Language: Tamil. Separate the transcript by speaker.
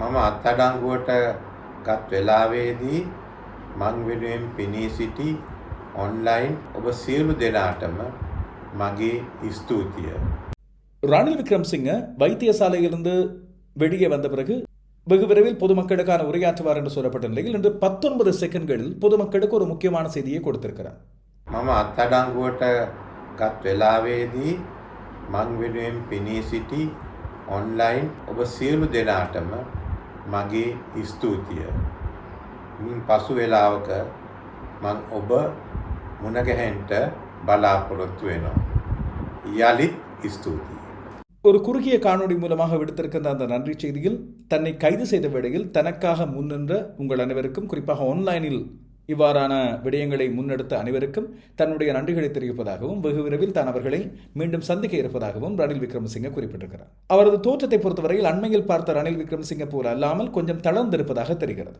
Speaker 1: මම අත්අඩංගුවට ගත් වෙලාවේදී මං වෙනුවෙන් පෙනී සිටි ඔන්ලයින් ඔබ සියලු දෙනාටම මගේ ස්තුතිය.
Speaker 2: ரணில் விக்ரமசிங்க வைத்தியசாலையிலிருந்து வெளியே வந்த பிறகு வெகு விரைவில் பொதுமக்களுக்கான உரையாற்றுவார் என்று சொல்லப்பட்ட நிலையில் இன்று 19 செகண்ட்களில் பொதுமக்களுக்கு ஒரு முக்கியமான செய்தியை கொடுத்திருக்கிறார்.
Speaker 1: මම අත්අඩංගුවට ගත් වෙලාවේදී මං වෙනුවෙන් පෙනී සිටි ඔන්ලයින් ඔබ සියලු දෙනාටම මගේ ස්තුතිය. මින් පසු වෙලාවක මං ඔබ මුණ ගැහෙන්න බලාපොරොත්තු වෙනවා. යලිත් ස්තුතියි.
Speaker 2: ஒரு குறுகிய காணொளி மூலமாக விடுத்திருக்கின்ற அந்த நன்றி செய்தியில் தன்னை கைது செய்த வேளையில் தனக்காக முன்னின்ற உங்கள் அனைவருக்கும், குறிப்பாக ஆன்லைனில் இவ்வாறான விடயங்களை முன்னெடுத்த அனைவருக்கும் தன்னுடைய நன்றிகளை தெரிவிப்பதாகவும் வெகு விரைவில் தான் அவர்களை மீண்டும் சந்திக்க இருப்பதாகவும் ரணில் விக்ரமசிங்க குறிப்பிட்டிருக்கிறார். அவரது தோற்றத்தை பொறுத்தவரையில் அண்மையில் பார்த்த ரணில் விக்ரமசிங்க போல அல்லாமல் கொஞ்சம் தளர்ந்திருப்பதாக தெரிகிறது.